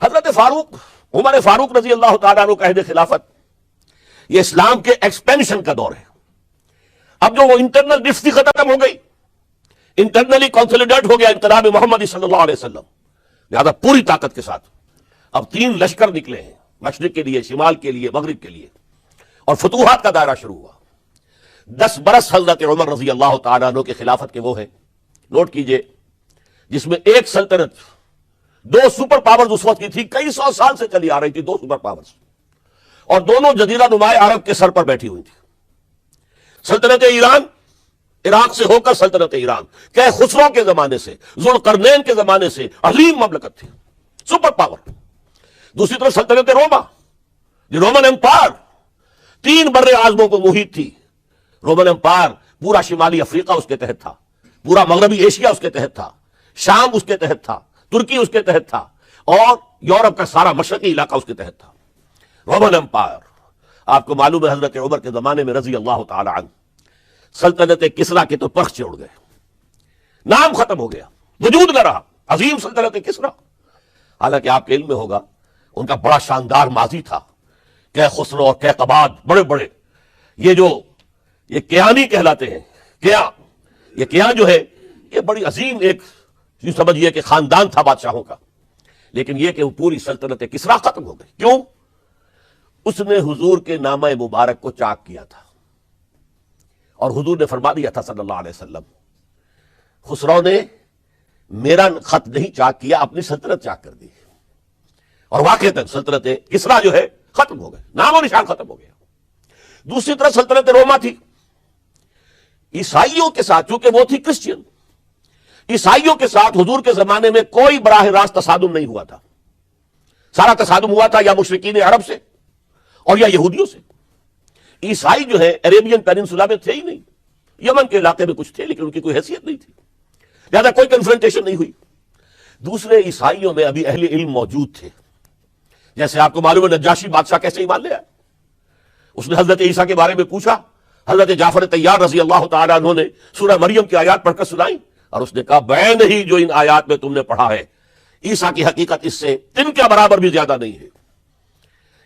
حضرت فاروق، عمر فاروق رضی اللہ تعالیٰ عنہ کا عہد خلافت، یہ اسلام کے ایکسپینشن کا دور ہے۔ اب جو وہ انٹرنل ڈفتی ختم ہو گئی، انٹرنلی کنسولیڈیٹ ہو گیا انقلاب محمدی صلی اللہ علیہ وسلم، لہذا پوری طاقت کے ساتھ اب 3 لشکر نکلے ہیں، مشرق کے لیے، شمال کے لیے، مغرب کے لیے، اور فتوحات کا دائرہ شروع ہوا۔ 10 برس حضرت عمر رضی اللہ تعالیٰ عنہ کے خلافت کے وہ ہیں، نوٹ کیجئے، جس میں ایک سلطنت 2 سپر پاورز اس وقت کی تھی، کئی 100 سال سے چلی آ رہی تھی، 2 سپر پاورز، اور دونوں جزیرہ نماء عرب کے سر پر بیٹھی ہوئی تھی۔ سلطنت ایران، عراق سے ہو کر سلطنت ایران، کہ خسرو کے زمانے سے، ذوالقرنین کے زمانے سے عظیم مملکت تھی، سپر پاور۔ دوسری طرف سلطنت روما، رومن امپائر، 3 بر اعظموں کو محیط تھی۔ رومن امپائر پورا شمالی افریقہ اس کے تحت تھا، پورا مغربی ایشیا اس کے تحت تھا، شام اس کے تحت تھا، ترکی اس کے تحت تھا، اور یورپ کا سارا مشرقی علاقہ اس کے تحت تھا۔ رومن امپائر، آپ کو معلوم ہے حضرت عمر کے زمانے میں رضی اللہ تعالی عنہ سلطنت کسریٰ کے تو پرخچے اڑ گئے، نام ختم ہو گیا، وجود نہ رہا عظیم سلطنت کسریٰ۔ حالانکہ آپ کے علم میں ہوگا ان کا بڑا شاندار ماضی تھا، کہ خسرو اور کیقباد، بڑے بڑے یہ کیانی کہلاتے ہیں، یہ کیان جو ہے یہ بڑی عظیم ایک یوں سمجھیے کہ خاندان تھا بادشاہوں کا، لیکن یہ کہ وہ پوری سلطنت کسریٰ ختم ہو گئی۔ کیوں؟ اس نے حضور کے نامہ مبارک کو چاک کیا تھا، اور حضور نے فرما دیا تھا صلی اللہ علیہ وسلم، خسرو نے میرا خط نہیں چاک کیا، اپنی سلطنت چاک کر دی، اور واقعتاً سلطنت کسریٰ جو ہے ختم ہو گئے، نام و نشان ختم ہو گیا۔ دوسری طرف سلطنت روما تھی، عیسائیوں کے ساتھ، چونکہ وہ تھی کرسچین، عیسائیوں کے ساتھ حضور کے زمانے میں کوئی براہ راست تصادم نہیں ہوا تھا، سارا تصادم ہوا تھا یا مشرکین عرب سے اور یا یہودیوں سے۔ عیسائی جو ہے عربین پیننسولا میں تھے ہی نہیں، یمن کے علاقے میں کچھ تھے لیکن ان کی کوئی حیثیت نہیں تھی، لہذا کوئی کنفرنٹیشن نہیں ہوئی۔ دوسرے عیسائیوں میں ابھی اہل علم موجود تھے، جیسے آپ کو معلوم ہے نجاشی بادشاہ کیسے ایمان لے آئے، اس نے حضرت عیسیٰ کے بارے میں پوچھا، حضرت جعفر طیار رضی اللہ تعالیٰ عنہ نے سورہ مریم کی آیات پڑھ کر سنائی، اور اس نے کہا بعین ہی جو ان آیات میں تم نے پڑھا ہے، عیسیٰ کی حقیقت اس سے 3 کے برابر بھی زیادہ نہیں ہے۔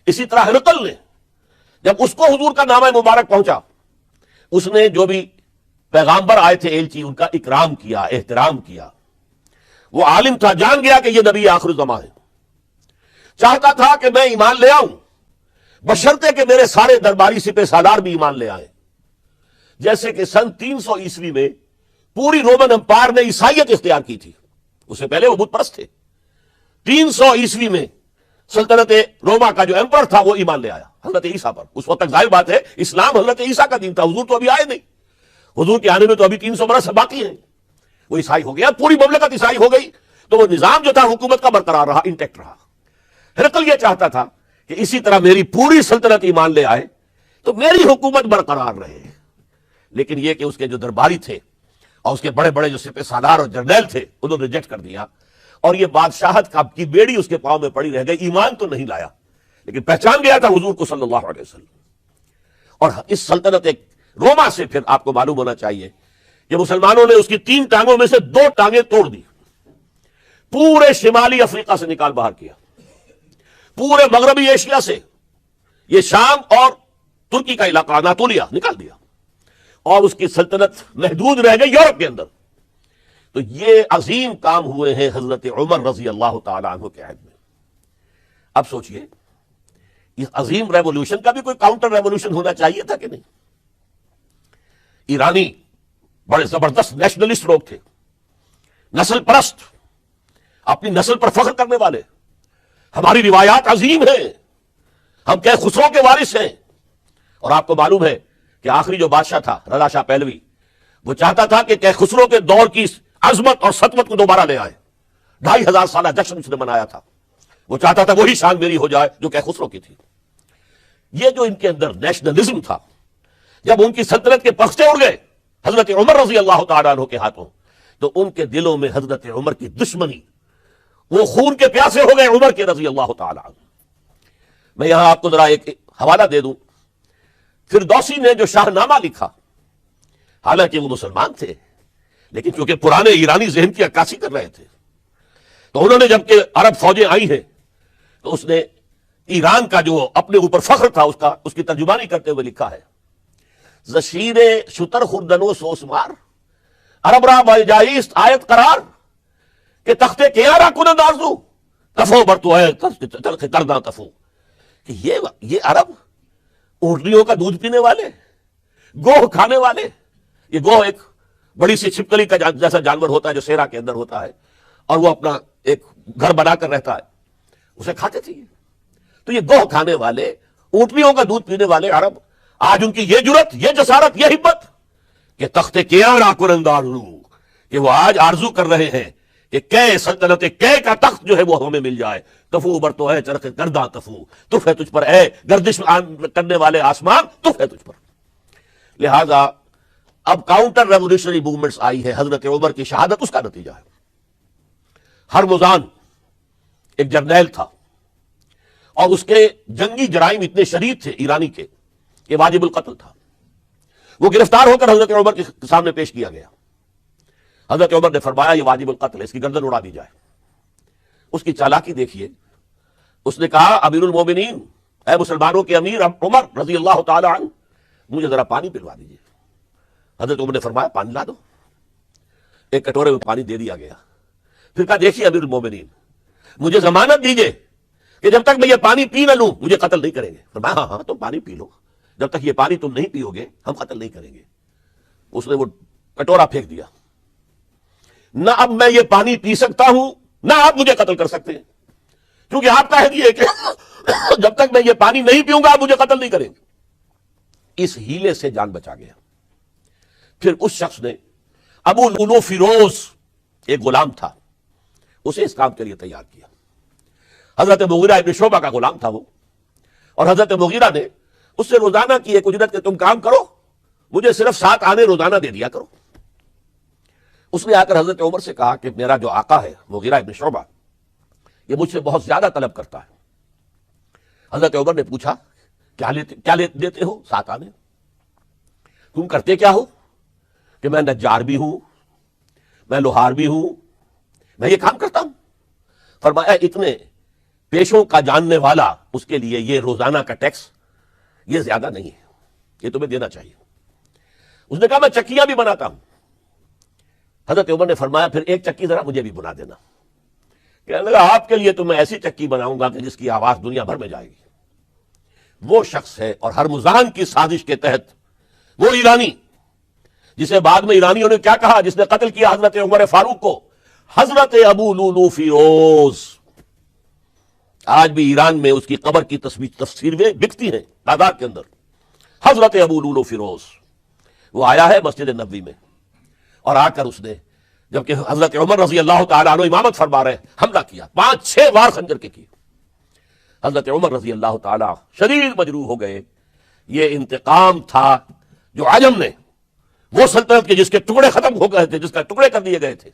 اسی طرح ہرقل نے، جب اس کو حضور کا نامہ مبارک پہنچا، اس نے جو بھی پیغامبر آئے تھے ایلچی، ان کا اکرام کیا، احترام کیا۔ وہ عالم تھا، جان گیا کہ یہ نبی آخر الزمان ہے، چاہتا تھا کہ میں ایمان لے آؤں بشرطے کہ میرے سارے درباری سپہ سالار بھی ایمان لے آئیں۔ جیسے کہ سن 300 عیسوی میں پوری رومن امپائر نے عیسائیت اختیار کی تھی، اس سے پہلے وہ بت پرست تھے۔ 300 عیسوی میں سلطنت روما کا جو ایمپرر تھا وہ ایمان لے آیا حضرت عیسیٰ پر۔ اس وقت تک ظاہر بات ہے اسلام حضرت عیسیٰ کا دین تھا، حضور تو ابھی آئے نہیں، حضور کے آنے میں تو ابھی 300 برس باقی ہیں۔ وہ عیسائی ہو گیا، پوری مملکت عیسائی ہو گئی، تو وہ نظام جو تھا حکومت کا برقرار رہا، انٹیکٹ رہا۔ ہرقل یہ چاہتا تھا کہ اسی طرح میری پوری سلطنت ایمان لے آئے تو میری حکومت برقرار رہے، لیکن یہ کہ اس کے جو درباری تھے اور اس کے بڑے بڑے جو سپہ سالار اور جرنیل تھے انہوں نے ریجیکٹ کر دیا، اور یہ بادشاہت کی بیڑی اس کے پاؤں میں پڑی رہ گئی۔ ایمان تو نہیں لایا لیکن پہچان گیا تھا حضور کو صلی اللہ علیہ وسلم۔ اور اس سلطنت روما سے پھر آپ کو معلوم ہونا چاہیے کہ مسلمانوں نے اس کی 3 ٹانگوں میں سے 2 ٹانگیں توڑ دی، پورے شمالی افریقہ سے نکال باہر کیا، پورے مغربی ایشیا سے، یہ شام اور ترکی کا علاقہ اناطولیہ نکال دیا، اور اس کی سلطنت محدود رہ گئی یورپ کے اندر۔ تو یہ عظیم کام ہوئے ہیں حضرت عمر رضی اللہ تعالی عنہ کے عہد میں۔ اب سوچئے اس عظیم ریولوشن کا بھی کوئی کاؤنٹر ریولوشن ہونا چاہیے تھا کہ نہیں؟ ایرانی بڑے زبردست نیشنلسٹ لوگ تھے، نسل پرست، اپنی نسل پر فخر کرنے والے، ہماری روایات عظیم ہیں، ہم کہ خسرو کے وارث ہیں۔ اور آپ کو معلوم ہے کہ آخری جو بادشاہ تھا رضا شاہ پہلوی، وہ چاہتا تھا کہ خسرو کے دور کی عظمت اور سطوت کو دوبارہ لے آئے۔ 2500 سالہ جشن اس نے منایا تھا، وہ چاہتا تھا وہی شان میری ہو جائے جو کہ خسرو کی تھی۔ یہ جو ان کے اندر نیشنلزم تھا، جب ان کی سلطنت کے پخچے اڑ گئے حضرت عمر رضی اللہ تعالیٰ عنہ کے ہاتھوں، تو ان کے دلوں میں حضرت عمر کی دشمنی، وہ خون کے پیاسے ہو گئے عمر کے رضی اللہ تعالیٰ عنہ۔ میں یہاں آپ کو ذرا ایک حوالہ دے دوں، فردوسی نے جو شاہ نامہ لکھا، حالانکہ وہ مسلمان تھے لیکن چونکہ پرانے ایرانی ذہن کی عکاسی کر رہے تھے، تو انہوں نے جب کہ عرب فوجیں آئی ہیں تو اس نے ایران کا جو اپنے اوپر فخر تھا اس کی ترجمانی کرتے ہوئے لکھا ہے، زشیر شتر خوردنو سوسمار عرب را بجائیست آیت قرار کہ تختے کیا را کنند آرزو تفو برتو ہے تلخ کردہ تفو، کہ یہ عرب اونٹنیوں کا دودھ پینے والے، گوہ کھانے والے. یہ گوہ ایک بڑی سی چھپکلی کا جیسا جانور ہوتا ہے جو صحرا کے اندر ہوتا ہے، اور وہ اپنا ایک گھر بنا کر رہتا ہے، اسے کھاتے تھے. تو یہ گوہ کھانے والے، اونٹنیوں کا دودھ پینے والے عرب، آج ان کی یہ جرت، یہ جسارت، یہ ہمت کہ تخت کیا را کنند آرزو، کہ وہ آج آرزو کر رہے ہیں کہ کئے سلطنت کئے کا تخت جو ہے وہ ہمیں مل جائے. تفو بر تو ہے چرخ گرداں تفو، تف ہے تجھ پر اے گردش کرنے والے آسمان، تف ہے تجھ پر. لہذا اب کاؤنٹر ریولیوشنری موومنٹس آئی ہے، حضرت عمر کی شہادت اس کا نتیجہ ہے. ہرمزان ایک جرنیل تھا، اور اس کے جنگی جرائم اتنے شدید تھے ایرانی کے کہ واجب القتل تھا. وہ گرفتار ہو کر حضرت عمر کے سامنے پیش کیا گیا. حضرت عمر نے فرمایا یہ واجب القتل ہے، اس کی گردن اڑا دی جائے. اس کی چالاکی دیکھیے، اس نے کہا امیر المومنین، اے مسلمانوں کے امیر عمر رضی اللہ تعالی عنہ، مجھے ذرا پانی پلوا دیجیے. حضرت عمر نے فرمایا پانی لا دو. ایک کٹورے میں پانی دے دیا گیا. پھر کہا دیکھیے امیر المومنین، مجھے ضمانت دیجیے کہ جب تک میں یہ پانی پی نہ لوں مجھے قتل نہیں کریں گے. فرمایا ہاں ہاں تم پانی پی لو، جب تک یہ پانی تم نہیں پیو گے ہم قتل نہیں کریں گے. اس نے وہ کٹورا پھینک دیا. نہ اب میں یہ پانی پی سکتا ہوں، نہ آپ مجھے قتل کر سکتے ہیں، کیونکہ آپ کا ہے کہ جب تک میں یہ پانی نہیں پیوں گا آپ مجھے قتل نہیں کریں گے. اس ہیلے سے جان بچا گیا. پھر اس شخص نے ابو لولو فیروز، ایک غلام تھا، اسے اس کام کے لیے تیار کیا. حضرت مغیرہ ابن شعبہ کا غلام تھا وہ، اور حضرت مغیرہ نے اس سے روزانہ کی ایک اجرت کہ تم کام کرو، مجھے صرف 7 آنے روزانہ دے دیا کرو. اس نے آ کر حضرت عمر سے کہا کہ میرا جو آقا ہے مغیرہ ابن شعبہ، یہ مجھ سے بہت زیادہ طلب کرتا ہے. حضرت عمر نے پوچھا کیا دیتے ہو؟ 7 آنے. تم کرتے کیا ہو؟ کہ میں نجار بھی ہوں، میں لوہار بھی ہوں، میں یہ کام کرتا ہوں. فرمایا اتنے پیشوں کا جاننے والا اس کے لیے یہ روزانہ کا ٹیکس یہ زیادہ نہیں ہے، یہ تمہیں دینا چاہیے. اس نے کہا میں چکیاں بھی بناتا ہوں. حضرت عمر نے فرمایا پھر ایک چکی ذرا مجھے بھی بنا دینا. کہنے لگا آپ کے لیے تو میں ایسی چکی بناؤں گا کہ جس کی آواز دنیا بھر میں جائے گی. وہ شخص ہے، اور ہرمزان کی سازش کے تحت وہ ایرانی جسے بعد میں ایرانیوں نے کیا کہا، جس نے قتل کیا حضرت عمر فاروق کو، حضرت ابو لولو فیروز. آج بھی ایران میں اس کی قبر کی تفسیریں بکتی ہیں تعداد کے اندر. حضرت ابو لولو فیروز وہ آیا ہے مسجد نبوی میں، اور آ کر اس نے جبکہ حضرت عمر رضی اللہ تعالیٰ عنہ امامت فرما رہے حملہ کیا، 5-6 وار خنجر کے کیے. حضرت عمر رضی اللہ تعالیٰ شدید مجروح ہو گئے. یہ انتقام تھا جو عجم نے، وہ سلطنت کے جس کے ٹکڑے ختم ہو گئے تھے، جس کا ٹکڑے کر دیے گئے تھے،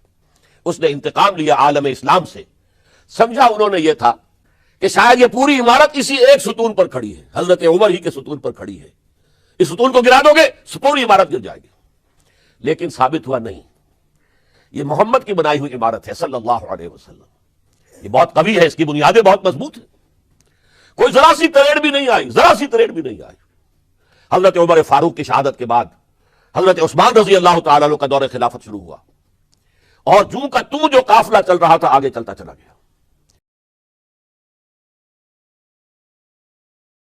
اس نے انتقام لیا عالم اسلام سے. سمجھا انہوں نے یہ تھا کہ شاید یہ پوری عمارت اسی ایک ستون پر کھڑی ہے، حضرت عمر ہی کے ستون پر کھڑی ہے، اس ستون کو گرا دو گے پوری عمارت گر جائے گی. لیکن ثابت ہوا نہیں، یہ محمد کی بنائی ہوئی عمارت ہے صلی اللہ علیہ وسلم. یہ بہت قوی ہے، اس کی بنیادیں بہت مضبوط ہیں، کوئی ذرا سی تریڑ بھی نہیں آئی، ذرا سی تریڑ بھی نہیں آئی. حضرت عمر فاروق کی شہادت کے بعد حضرت عثمان رضی اللہ تعالیٰ عنہ کا دور خلافت شروع ہوا، اور جوں کا توں جو قافلہ چل رہا تھا آگے چلتا چلا گیا.